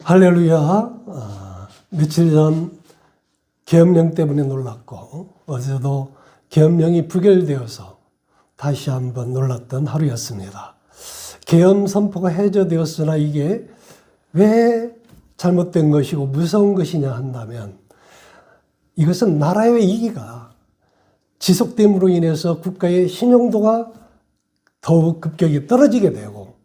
할렐루야. 며칠 전 계엄령 때문에 놀랐고 어제도 계엄령이 부결되어서 다시 한번 놀랐던 하루였습니다. 계엄 선포가 해제되었으나 이게 왜 잘못된 것이고 무서운 것이냐 한다면 이것은 나라의 위기가 지속됨으로 인해서 국가의 신용도가 더욱 급격히 떨어지게 되고,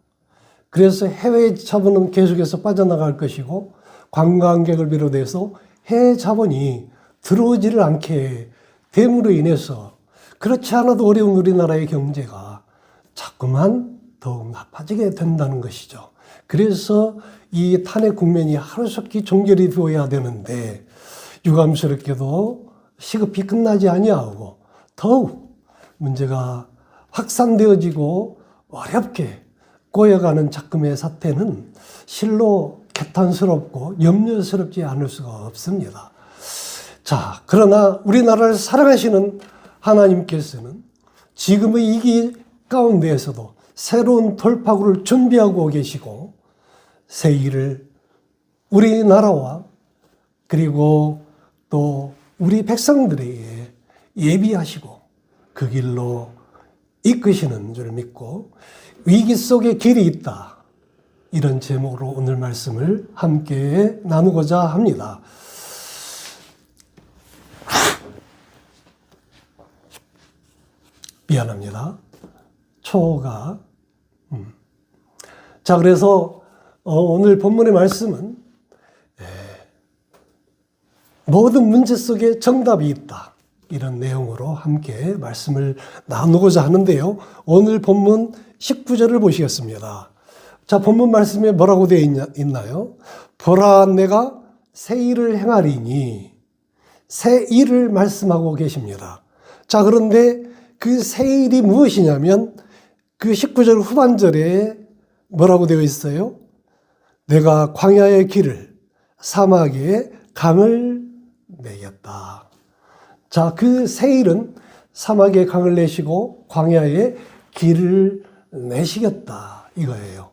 그래서 해외 자본은 계속해서 빠져나갈 것이고 관광객을 비롯해서 해외 자본이 들어오지를 않게 됨으로 인해서 그렇지 않아도 어려운 우리나라의 경제가 자꾸만 더욱 나빠지게 된다는 것이죠. 그래서 이 탄핵 국면이 하루속히 종결이 되어야 되는데 유감스럽게도 시급히 끝나지 아니하고 더욱 문제가 확산되어지고 어렵게 꼬여가는 작금의 사태는 실로 개탄스럽고 염려스럽지 않을 수가 없습니다. 자, 그러나 우리나라를 사랑하시는 하나님께서는 지금의 위기 가운데에서도 새로운 돌파구를 준비하고 계시고 새 일을 우리나라와 그리고 또 우리 백성들에게 예비하시고 그 길로 이끄시는 줄 믿고 위기 속에 길이 있다, 이런 제목으로 오늘 말씀을 함께 나누고자 합니다. 미안합니다. 초가. 자, 그래서 오늘 본문의 말씀은 모든 문제 속에 정답이 있다, 이런 내용으로 함께 말씀을 나누고자 하는데요. 오늘 본문 19절을 보시겠습니다. 자, 본문 말씀에 뭐라고 되어 있나요? 보라, 내가 새 일을 행하리니, 새 일을 말씀하고 계십니다. 자, 그런데 그 새 일이 무엇이냐면 그 19절 후반절에 뭐라고 되어 있어요? 내가 광야의 길을, 사막에 강을 내겠다. 자, 그 새 일은 사막에 강을 내시고 광야에 길을 내시겠다, 이거예요.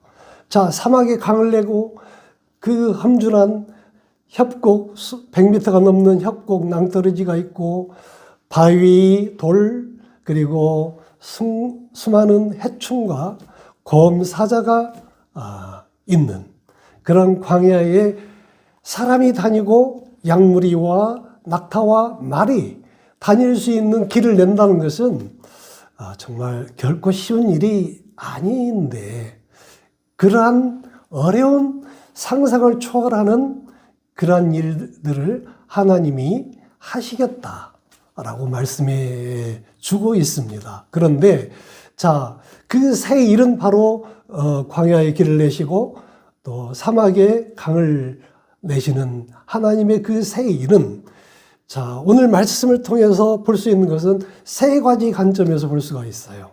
자, 사막에 강을 내고 그 험준한 협곡, 100m가 넘는 협곡 낭떠러지가 있고 바위, 돌, 그리고 수많은 해충과 곰, 사자가 있는 그런 광야에 사람이 다니고 양무리와 낙타와 말이 다닐 수 있는 길을 낸다는 것은 정말 결코 쉬운 일이 아닌데, 그러한 어려운 상상을 초월하는 그러한 일들을 하나님이 하시겠다라고 말씀해 주고 있습니다. 그런데 자, 그 새 일은 바로 광야의 길을 내시고 또 사막에 강을 내시는 하나님의 그 새 일은, 자, 오늘 말씀을 통해서 볼 수 있는 것은 세 가지 관점에서 볼 수가 있어요.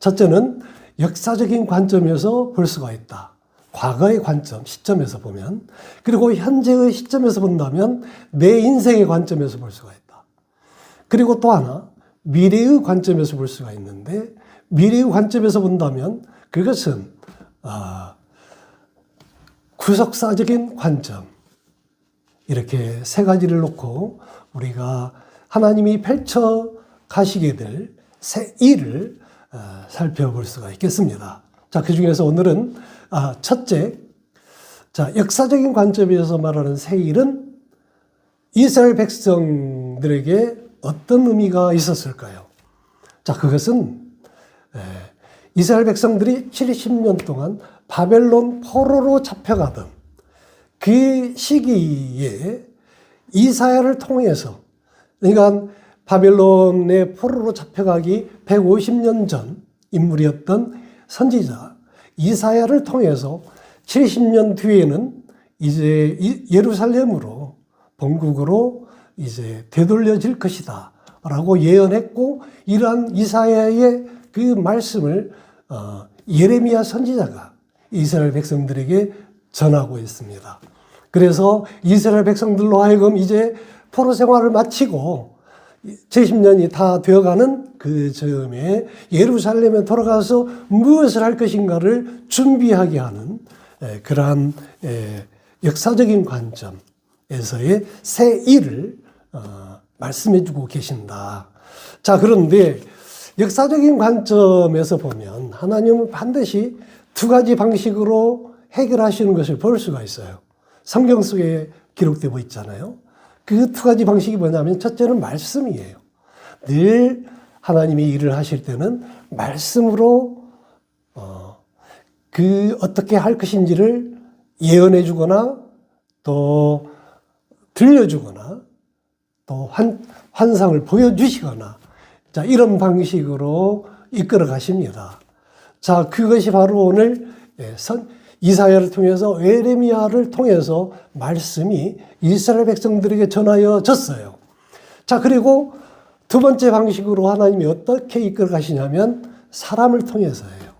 첫째는 역사적인 관점에서 볼 수가 있다. 과거의 관점, 시점에서 보면. 그리고 현재의 시점에서 본다면 내 인생의 관점에서 볼 수가 있다. 그리고 또 하나, 미래의 관점에서 볼 수가 있는데, 미래의 관점에서 본다면 그것은 구속사적인 관점, 이렇게 세 가지를 놓고 우리가 하나님이 펼쳐 가시게 될 새 일을 살펴볼 수가 있겠습니다. 자, 그 중에서 오늘은 첫째, 자, 역사적인 관점에서 말하는 새 일은 이스라엘 백성들에게 어떤 의미가 있었을까요? 자, 그것은 이스라엘 백성들이 70년 동안 바벨론 포로로 잡혀가던 그 시기에 이사야를 통해서, 그러니까 바벨론의 포로로 잡혀가기 150년 전 인물이었던 선지자 이사야를 통해서 70년 뒤에는 이제 예루살렘으로, 본국으로 이제 되돌려질 것이다 라고 예언했고, 이러한 이사야의 그 말씀을 예레미야 선지자가 이스라엘 백성들에게 전하고 있습니다. 그래서 이스라엘 백성들로 하여금 이제 포로 생활을 마치고 70년이 다 되어가는 그 즈음에 예루살렘에 돌아가서 무엇을 할 것인가를 준비하게 하는 그러한 역사적인 관점에서의 새 일을 말씀해 주고 계신다. 자, 그런데 역사적인 관점에서 보면 하나님은 반드시 두 가지 방식으로 해결하시는 것을 볼 수가 있어요. 성경 속에 기록되고 있잖아요. 그 두 가지 방식이 뭐냐면 첫째는 말씀이에요. 늘 하나님이 일을 하실 때는 말씀으로 어떻게 할 것인지를 예언해 주거나 또 들려주거나 또 환상을 보여주시거나 자, 이런 방식으로 이끌어 가십니다. 자, 그것이 바로 오늘 이사야를 통해서 예레미야를 통해서 말씀이 이스라엘 백성들에게 전하여졌어요. 자, 그리고 두 번째 방식으로 하나님이 어떻게 이끌어 가시냐면 사람을 통해서예요.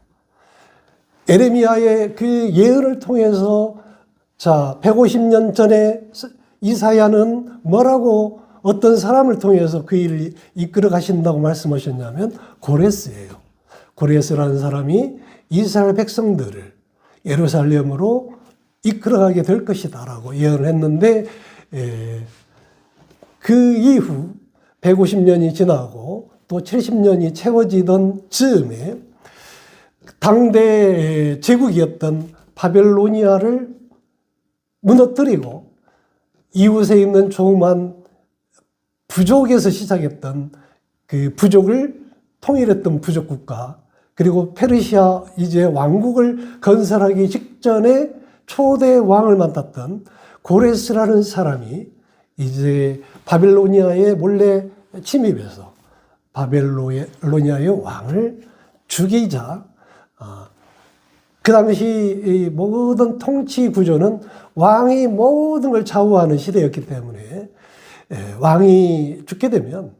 예레미야의 그 예언을 통해서 자, 150년 전에 이사야는 뭐라고 어떤 사람을 통해서 그 일을 이끌어 가신다고 말씀하셨냐면 고레스예요. 고레스라는 사람이 이스라엘 백성들을 예루살렘으로 이끌어가게 될 것이다 라고 예언을 했는데 그 이후 150년이 지나고 또 70년이 채워지던 즈음에 당대 제국이었던 바벨로니아를 무너뜨리고 이웃에 있는 조그만 부족에서 시작했던 그 부족을 통일했던 부족 국가, 그리고 페르시아 이제 왕국을 건설하기 직전에 초대 왕을 맡았던 고레스라는 사람이 이제 바벨로니아에 몰래 침입해서 바벨로니아의 왕을 죽이자 그 당시 모든 통치 구조는 왕이 모든 걸 좌우하는 시대였기 때문에 왕이 죽게 되면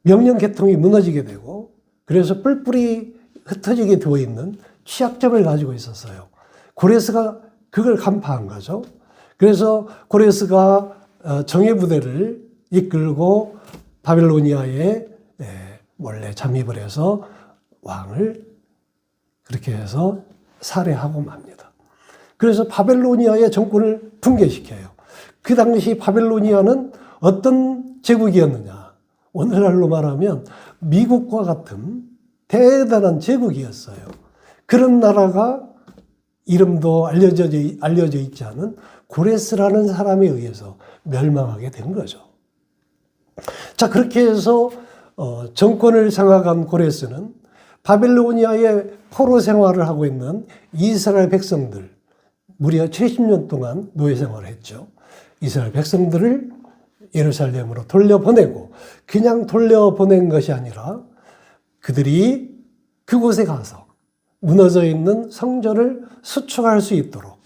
명령 계통이 무너지게 되고 그래서 뿔뿔이 흩어지게 되어 있는 취약점을 가지고 있었어요. 고레스가 그걸 간파한 거죠. 그래서 고레스가 정예 부대를 이끌고 바벨로니아에 몰래 잠입을 해서 왕을 그렇게 해서 살해하고 맙니다. 그래서 바벨로니아의 정권을 붕괴시켜요. 그 당시 바벨로니아는 어떤 제국이었느냐. 오늘날로 말하면 미국과 같은 대단한 제국이었어요. 그런 나라가 이름도 알려져 있지 않은 고레스라는 사람에 의해서 멸망하게 된 거죠. 자, 그렇게 해서 정권을 장악한 고레스는 바벨로니아의 포로 생활을 하고 있는 이스라엘 백성들, 무려 70년 동안 노예 생활을 했죠. 이스라엘 백성들을 예루살렘으로 돌려보내고 그냥 돌려보낸 것이 아니라 그들이 그곳에 가서 무너져 있는 성전을 수축할 수 있도록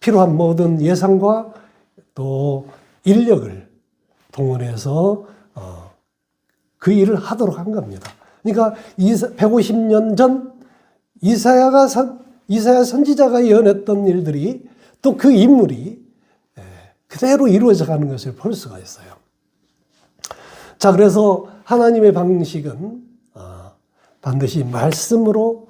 필요한 모든 예산과 또 인력을 동원해서 그 일을 하도록 한 겁니다. 그러니까 150년 전 이사야 선지자가 예언했던 일들이 또 그 인물이 그대로 이루어져 가는 것을 볼 수가 있어요. 자, 그래서 하나님의 방식은 반드시 말씀으로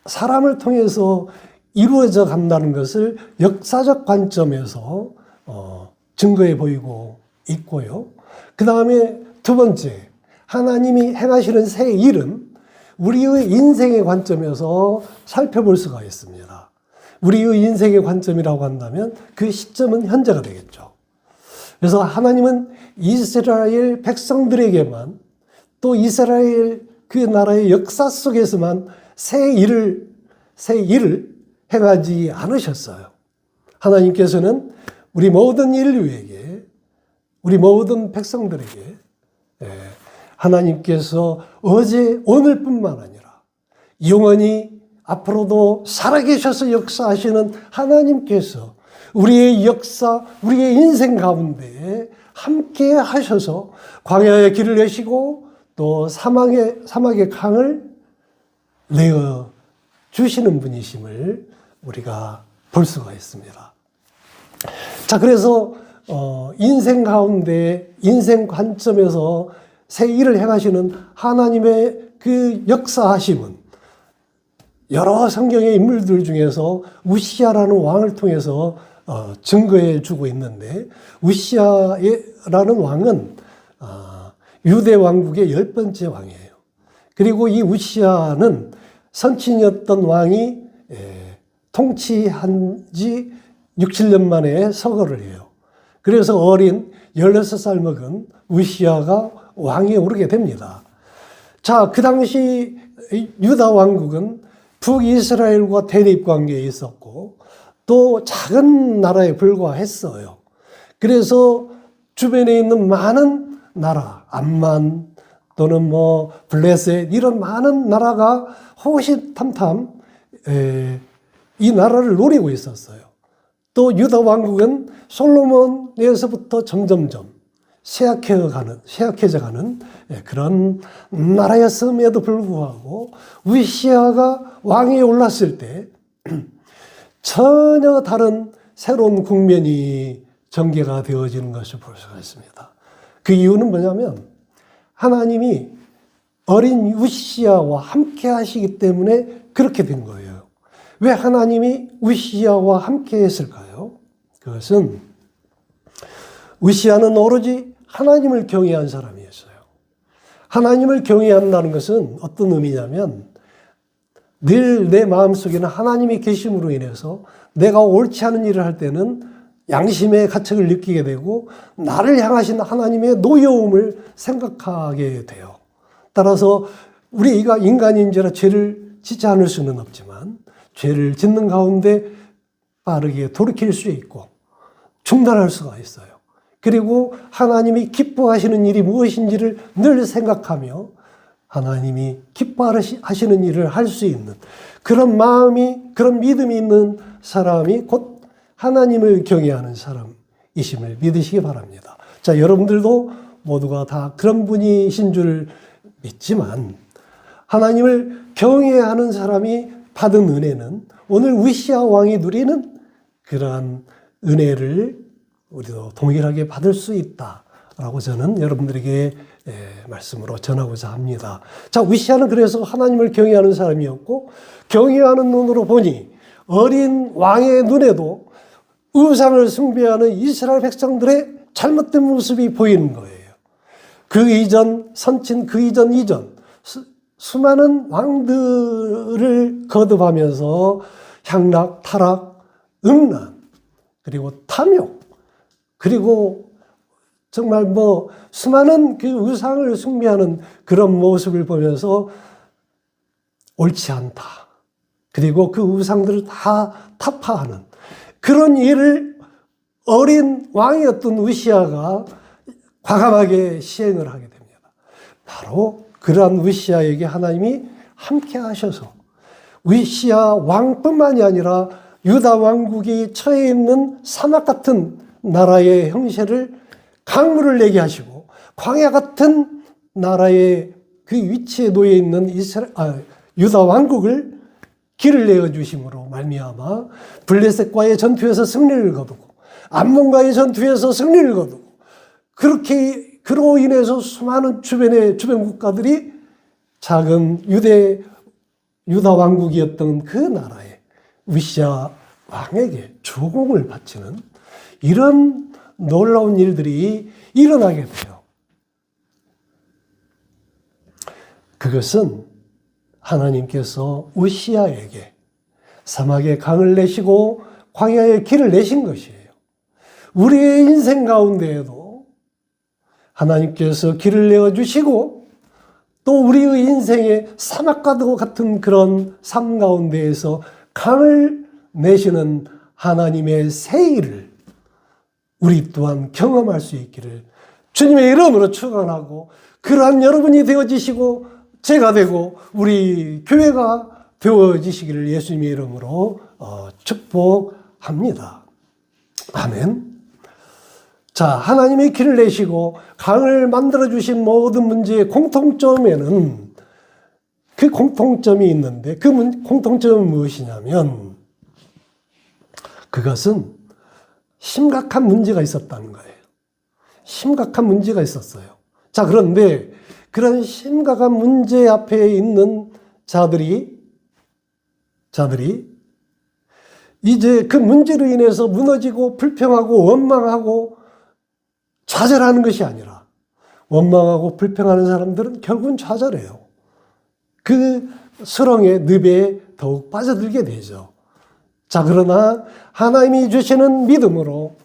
사람을 통해서 이루어져 간다는 것을 역사적 관점에서 증거해 보이고 있고요. 그 다음에 두 번째, 하나님이 행하시는 새 일은 우리의 인생의 관점에서 살펴볼 수가 있습니다. 우리의 인생의 관점이라고 한다면 그 시점은 현재가 되겠죠. 그래서 하나님은 이스라엘 백성들에게만 또 이스라엘 그 나라의 역사 속에서만 새 일을 행하지 않으셨어요. 하나님께서는 우리 모든 인류에게, 우리 모든 백성들에게 하나님께서 어제 오늘뿐만 아니라 영원히 앞으로도 살아계셔서 역사하시는 하나님께서 우리의 역사, 우리의 인생 가운데 함께 하셔서 광야의 길을 내시고 또 사막의 강을 내어 주시는 분이심을 우리가 볼 수가 있습니다. 자, 그래서 인생 가운데 인생 관점에서 새 일을 행하시는 하나님의 그 역사하심은 여러 성경의 인물들 중에서 우시야라는 왕을 통해서 증거해 주고 있는데, 우시아라는 왕은 유대 왕국의 10번째 왕이에요. 그리고 이 우시아는 선친이었던 왕이 통치한 지 6, 7년 만에 서거를 해요. 그래서 어린 16살 먹은 우시아가 왕위에 오르게 됩니다. 자, 그 당시 유다 왕국은 북이스라엘과 대립 관계에 있었고 또 작은 나라에 불과했어요. 그래서 주변에 있는 많은 나라, 암만 또는 블레셋 이런 많은 나라가 호시탐탐 이 나라를 노리고 있었어요. 또 유다 왕국은 솔로몬에서부터 점점점 쇠약해져가는 그런 나라였음에도 불구하고 우시아가 왕위에 올랐을 때 전혀 다른 새로운 국면이 전개가 되어지는 것을 볼 수가 있습니다. 그 이유는 뭐냐면 하나님이 어린 우시아와 함께 하시기 때문에 그렇게 된 거예요. 왜 하나님이 우시아와 함께 했을까요? 그것은 우시아는 오로지 하나님을 경외한 사람이었어요. 하나님을 경외한다는 것은 어떤 의미냐면 늘 내 마음속에는 하나님이 계심으로 인해서 내가 옳지 않은 일을 할 때는 양심의 가책을 느끼게 되고 나를 향하신 하나님의 노여움을 생각하게 돼요. 따라서 우리가 인간인지라 죄를 짓지 않을 수는 없지만 죄를 짓는 가운데 빠르게 돌이킬 수 있고 중단할 수가 있어요. 그리고 하나님이 기뻐하시는 일이 무엇인지를 늘 생각하며 하나님이 기뻐하시는 일을 할 수 있는 그런 마음이, 그런 믿음이 있는 사람이 곧 하나님을 경외하는 사람이심을 믿으시기 바랍니다. 자, 여러분들도 모두가 다 그런 분이신 줄 믿지만 하나님을 경외하는 사람이 받은 은혜는 오늘 우시아 왕이 누리는 그러한 은혜를 우리도 동일하게 받을 수 있다라고 저는 여러분들에게 말씀으로 전하고자 합니다. 자, 우시아는 그래서 하나님을 경외하는 사람이었고 경외하는 눈으로 보니 어린 왕의 눈에도 우상을 숭배하는 이스라엘 백성들의 잘못된 모습이 보이는 거예요. 그 이전 선친 그 이전 수많은 왕들을 거듭하면서 향락, 타락, 음란 그리고 탐욕 그리고 정말 수많은 그 우상을 숭배하는 그런 모습을 보면서 옳지 않다. 그리고 그 우상들을 다 타파하는 그런 일을 어린 왕이었던 우시아가 과감하게 시행을 하게 됩니다. 바로 그러한 우시아에게 하나님이 함께 하셔서 우시아 왕뿐만이 아니라 유다 왕국이 처해 있는 사막 같은 나라의 형세를 강물을 내게 하시고 광야 같은 나라의 그 위치에 놓여 있는 유다 왕국을 길을 내어 주심으로 말미암아 블레셋과의 전투에서 승리를 거두고 암몬과의 전투에서 승리를 거두고 그렇게 그로 인해서 수많은 주변 국가들이 작은 유다 왕국이었던 그 나라에 우시아 왕에게 주공을 바치는 이런 놀라운 일들이 일어나게 돼요. 그것은 하나님께서 우시아에게 사막에 강을 내시고 광야에 길을 내신 것이에요. 우리의 인생 가운데에도 하나님께서 길을 내어주시고 또 우리의 인생의 사막과 같은 그런 삶 가운데에서 강을 내시는 하나님의 새 일을 우리 또한 경험할 수 있기를 주님의 이름으로 축원하고 그러한 여러분이 되어지시고 제가 되고 우리 교회가 되어지시기를 예수님의 이름으로 축복합니다. 아멘. 자, 하나님의 길을 내시고 강을 만들어주신 모든 문제의 공통점에는 그 공통점이 있는데 그 공통점은 무엇이냐면 그것은 심각한 문제가 있었다는 거예요. 심각한 문제가 있었어요. 자, 그런데 그런 심각한 문제 앞에 있는 자들이 이제 그 문제로 인해서 무너지고 불평하고 원망하고 좌절하는 것이 아니라, 원망하고 불평하는 사람들은 결국은 좌절해요. 그 수렁의 늪에 더욱 빠져들게 되죠. 자, 그러나 하나님이 주시는 믿음으로,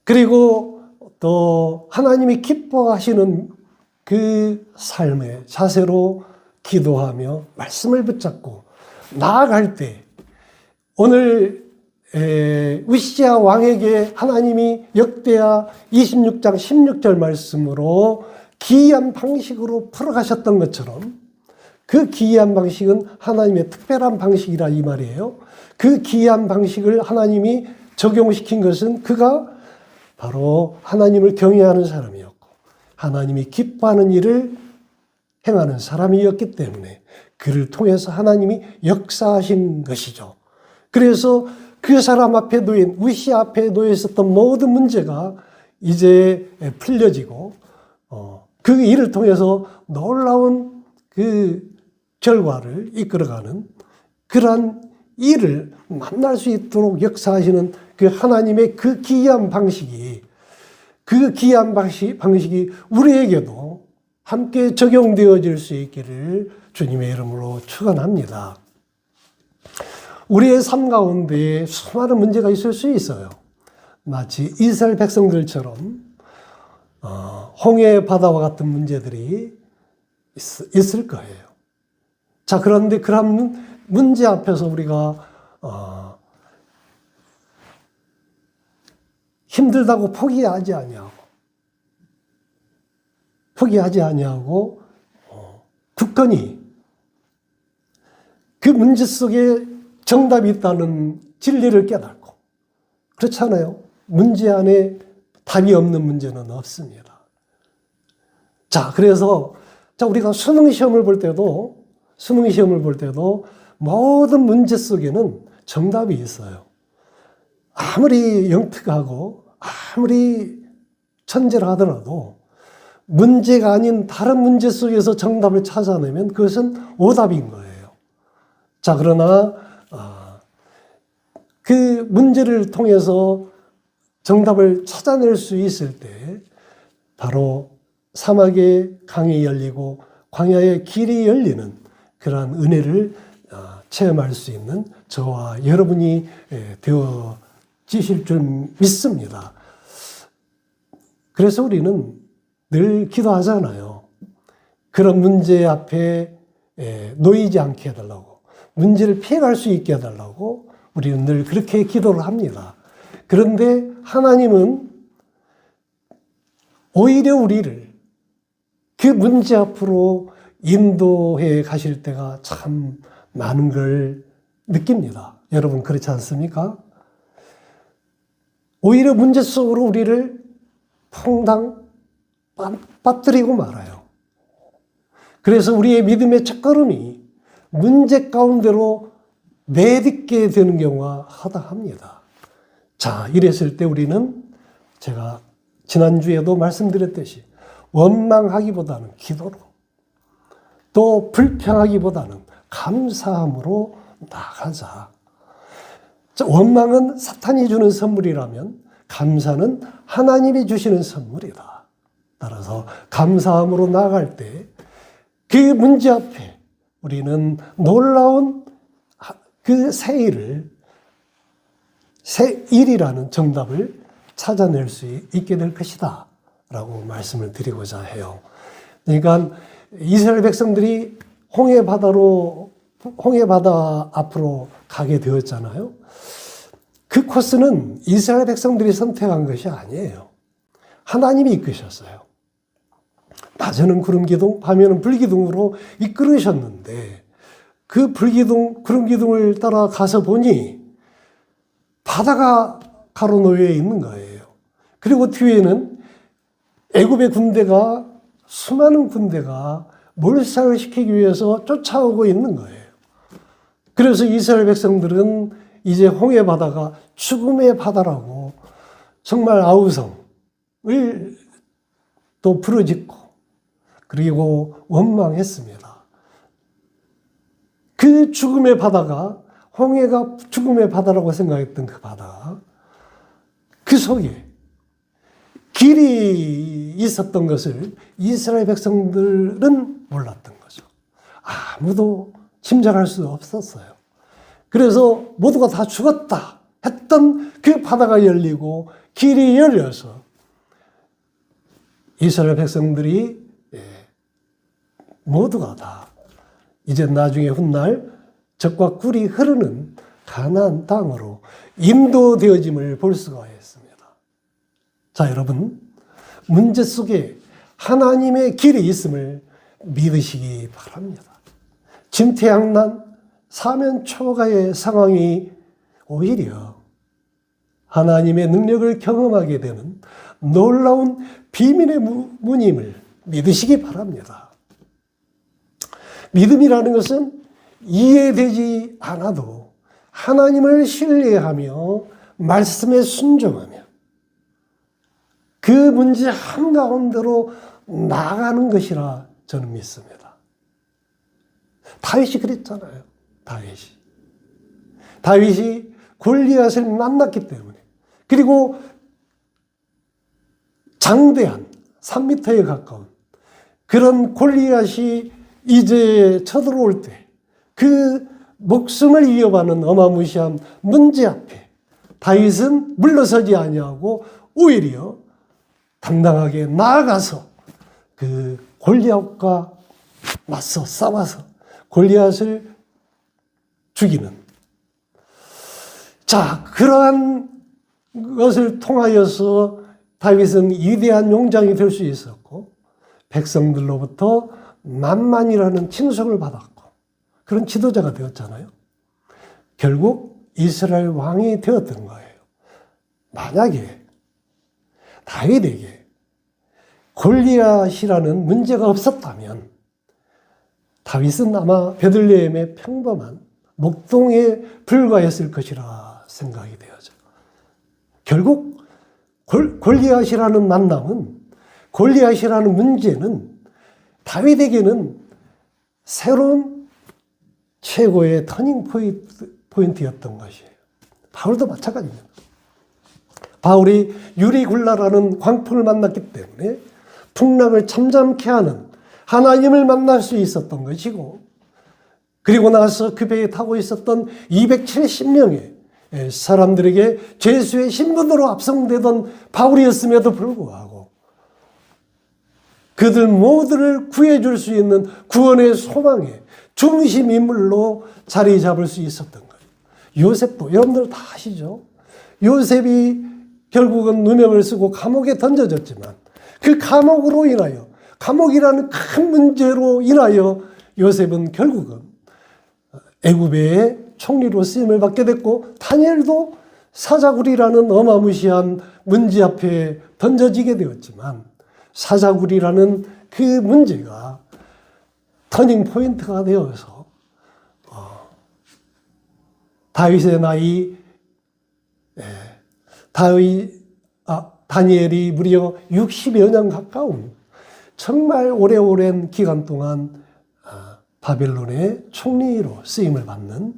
그리고 또 하나님이 기뻐하시는 그 삶의 자세로 기도하며 말씀을 붙잡고 나아갈 때, 오늘 우시야 왕에게 하나님이 역대하 26장 16절 말씀으로 기이한 방식으로 풀어가셨던 것처럼, 그 기이한 방식은 하나님의 특별한 방식이라 이 말이에요. 그 기이한 방식을 하나님이 적용시킨 것은 그가 바로 하나님을 경외하는 사람이었고 하나님이 기뻐하는 일을 행하는 사람이었기 때문에 그를 통해서 하나님이 역사하신 것이죠. 그래서 그 사람 앞에 놓인, 우시야 앞에 놓여 있었던 모든 문제가 이제 풀려지고 그 일을 통해서 놀라운 그 결과를 이끌어가는 그러한 일을 만날 수 있도록 역사하시는 그 하나님의 그 기이한 방식이, 그 기이한 방식이 우리에게도 함께 적용되어질 수 있기를 주님의 이름으로 축원합니다. 우리의 삶 가운데 수많은 문제가 있을 수 있어요. 마치 이스라엘 백성들처럼 홍해 바다와 같은 문제들이 있을 거예요. 자, 그런데 그런 문제 앞에서 우리가 힘들다고 포기하지 아니하고 굳건히 그 문제 속에 정답이 있다는 진리를 깨닫고, 그렇잖아요. 문제 안에 답이 없는 문제는 없습니다. 자, 그래서 우리가 수능 시험을 볼 때도 모든 문제 속에는 정답이 있어요. 아무리 영특하고 아무리 천재라 하더라도 문제가 아닌 다른 문제 속에서 정답을 찾아내면 그것은 오답인 거예요. 자, 그러나 그 문제를 통해서 정답을 찾아낼 수 있을 때 바로 사막의 강이 열리고 광야의 길이 열리는 그러한 은혜를 체험할 수 있는 저와 여러분이 되어지실 줄 믿습니다. 그래서 우리는 늘 기도하잖아요. 그런 문제 앞에 놓이지 않게 해달라고, 문제를 피해갈 수 있게 해달라고 우리는 늘 그렇게 기도를 합니다. 그런데 하나님은 오히려 우리를 그 문제 앞으로 인도해 가실 때가 참 많은 걸 느낍니다. 여러분 그렇지 않습니까? 오히려 문제 속으로 우리를 퐁당 빠뜨리고 말아요. 그래서 우리의 믿음의 첫걸음이 문제 가운데로 내딛게 되는 경우가 허다합니다. 자, 이랬을 때 우리는 제가 지난주에도 말씀드렸듯이 원망하기보다는 기도로, 또 불평하기보다는 감사함으로 나가자. 원망은 사탄이 주는 선물이라면 감사는 하나님이 주시는 선물이다. 따라서 감사함으로 나아갈 때 그 문제 앞에 우리는 놀라운 그 새 일이라는 정답을 찾아낼 수 있게 될 것이다 라고 말씀을 드리고자 해요. 그러니까 이스라엘 백성들이 홍해 바다 앞으로 가게 되었잖아요. 그 코스는 이스라엘 백성들이 선택한 것이 아니에요. 하나님이 이끄셨어요. 낮에는 구름 기둥, 밤에는 불 기둥으로 이끌으셨는데 그 구름 기둥을 따라 가서 보니 바다가 가로놓여 있는 거예요. 그리고 뒤에는 애굽의 군대가, 수많은 군대가 몰살을 시키기 위해서 쫓아오고 있는 거예요. 그래서 이스라엘 백성들은 이제 홍해 바다가 죽음의 바다라고 정말 아우성을 또 부르짖고 그리고 원망했습니다. 그 죽음의 바다가 홍해가 죽음의 바다라고 생각했던 그 바다, 그 속에 길이 있었던 것을 이스라엘 백성들은 몰랐던 거죠. 아무도 짐작할 수 없었어요. 그래서 모두가 다 죽었다 했던 그 바다가 열리고 길이 열려서 이스라엘 백성들이 모두가 다 이제 나중에 훗날 젖과 꿀이 흐르는 가나안 땅으로 인도되어짐을 볼 수가 있습니다. 자, 여러분, 문제 속에 하나님의 길이 있음을 믿으시기 바랍니다. 진퇴양난, 사면초가의 상황이 오히려 하나님의 능력을 경험하게 되는 놀라운 비밀의 문임을 믿으시기 바랍니다. 믿음이라는 것은 이해되지 않아도 하나님을 신뢰하며 말씀에 순종하며 그 문제 한가운데로 나가는 것이라 저는 믿습니다. 다윗이 그랬잖아요. 다윗이 골리앗을 만났기 때문에, 그리고 장대한 3m에 가까운 그런 골리앗이 이제 쳐들어올 때 그 목숨을 위협하는 어마무시한 문제 앞에 다윗은 물러서지 아니하고 오히려 당당하게 나아가서 그 골리앗과 맞서 싸워서 골리앗을 죽이는, 자, 그러한 것을 통하여서 다윗은 위대한 용장이 될 수 있었고 백성들로부터 만만이라는 칭송을 받았고 그런 지도자가 되었잖아요. 결국 이스라엘 왕이 되었던 거예요. 만약에 다윗에게 골리앗이라는 문제가 없었다면 다윗은 아마 베들레헴의 평범한 목동에 불과했을 것이라 생각이 되어져. 결국 골리앗이라는 만남은, 골리앗이라는 문제는 다윗에게는 새로운 최고의 터닝 포인트였던 것이에요. 바울도 마찬가지입니다. 바울이 유리굴라라는 광풍을 만났기 때문에 풍랑을 잠잠케 하는 하나님을 만날 수 있었던 것이고, 그리고 나서 그 배에 타고 있었던 270명의 사람들에게 죄수의 신분으로 압송되던 바울이었음에도 불구하고 그들 모두를 구해줄 수 있는 구원의 소망의 중심 인물로 자리 잡을 수 있었던 거예요. 요셉도 여러분들 다 아시죠? 요셉이 결국은 누명을 쓰고 감옥에 던져졌지만 그 감옥으로 인하여, 감옥이라는 큰 문제로 인하여 요셉은 결국은 애굽의 총리로 쓰임을 받게 됐고, 다니엘도 사자굴이라는 어마무시한 문제 앞에 던져지게 되었지만 사자굴이라는 그 문제가 터닝 포인트가 되어서 다윗의 나이, 다니엘이 무려 60여 년 가까운 정말 오래오랜 기간 동안 바벨론의 총리로 쓰임을 받는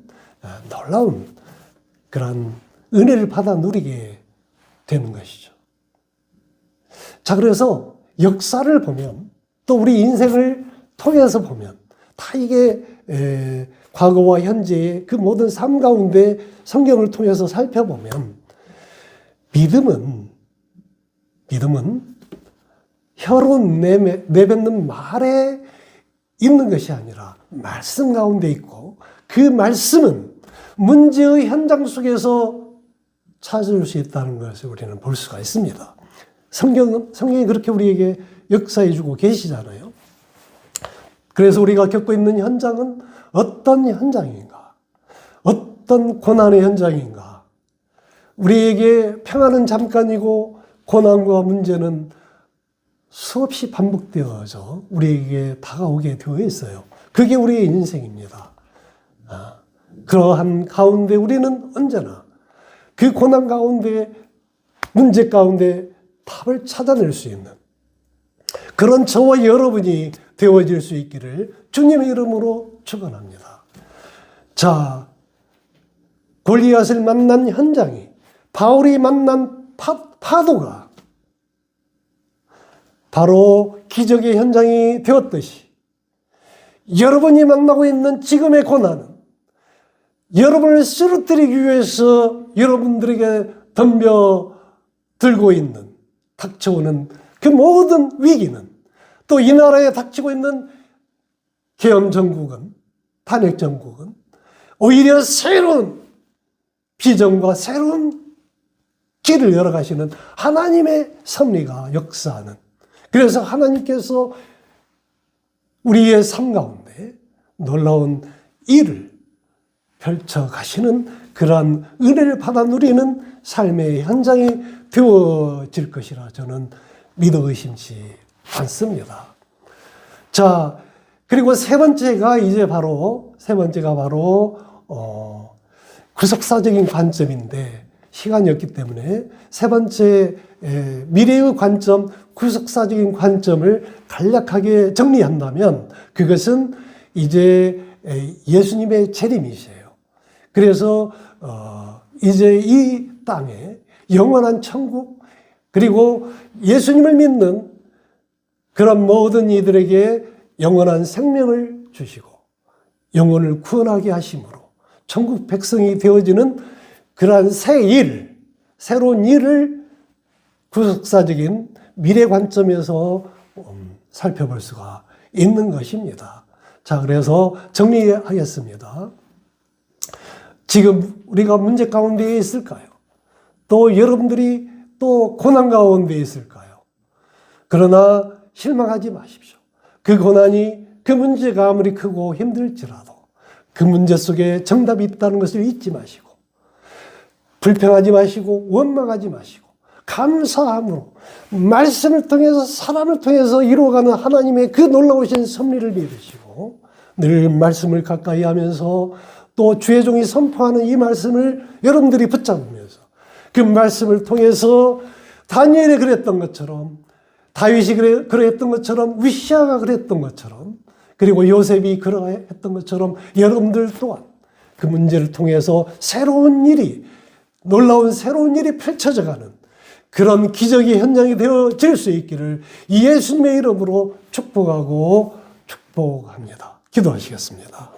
놀라운 그런 은혜를 받아 누리게 되는 것이죠. 자, 그래서 역사를 보면, 또 우리 인생을 통해서 보면 다 이게 과거와 현재의 그 모든 삶 가운데 성경을 통해서 살펴보면 믿음은 혀로 내뱉는 말에 있는 것이 아니라 말씀 가운데 있고, 그 말씀은 문제의 현장 속에서 찾을 수 있다는 것을 우리는 볼 수가 있습니다. 성경이 그렇게 우리에게 역사해 주고 계시잖아요. 그래서 우리가 겪고 있는 현장은 어떤 현장인가? 어떤 고난의 현장인가? 우리에게 평안은 잠깐이고 고난과 문제는 수없이 반복되어져 우리에게 다가오게 되어 있어요. 그게 우리의 인생입니다. 그러한 가운데 우리는 언제나 그 고난 가운데, 문제 가운데 답을 찾아낼 수 있는 그런 저와 여러분이 되어질 수 있기를 주님의 이름으로 축원합니다. 자, 골리앗을 만난 현장이, 바울이 만난 파도가 바로 기적의 현장이 되었듯이 여러분이 만나고 있는 지금의 고난은 여러분을 쓰러뜨리기 위해서 여러분들에게 덤벼들고 있는, 닥쳐오는 그 모든 위기는, 또 이 나라에 닥치고 있는 계엄 정국은, 탄핵 정국은 오히려 새로운 비전과 새로운 길을 열어가시는 하나님의 섭리가 역사하는, 그래서 하나님께서 우리의 삶 가운데 놀라운 일을 펼쳐가시는 그러한 은혜를 받아 누리는 삶의 현장이 되어질 것이라 저는 믿어 의심치 않습니다. 자, 그리고 세 번째가 바로 구속사적인 관점인데, 시간이 없기 때문에 세 번째 미래의 관점, 구속사적인 관점을 간략하게 정리한다면 그것은 이제 예수님의 재림이세요. 그래서 이제 이 땅에 영원한 천국, 그리고 예수님을 믿는 그런 모든 이들에게 영원한 생명을 주시고 영혼을 구원하게 하심으로 천국 백성이 되어지는 그러한 새로운 일을 구속사적인 미래 관점에서 살펴볼 수가 있는 것입니다. 자, 그래서 정리하겠습니다. 지금 우리가 문제 가운데 있을까요? 또 여러분들이 또 고난 가운데 있을까요? 그러나 실망하지 마십시오. 그 고난이, 그 문제가 아무리 크고 힘들지라도 그 문제 속에 정답이 있다는 것을 잊지 마시고, 불평하지 마시고, 원망하지 마시고, 감사함으로 말씀을 통해서, 사람을 통해서 이루어가는 하나님의 그 놀라우신 섭리를 믿으시고, 늘 말씀을 가까이 하면서 또 주의 종이 선포하는 이 말씀을 여러분들이 붙잡으면서 그 말씀을 통해서 다니엘이 그랬던 것처럼, 다윗이 그랬던 것처럼, 우시아가 그랬던 것처럼, 그리고 요셉이 그러했던 것처럼 여러분들 또한 그 문제를 통해서 놀라운 새로운 일이 펼쳐져가는 그런 기적의 현장이 되어질 수 있기를 예수님의 이름으로 축복합니다. 기도하시겠습니다.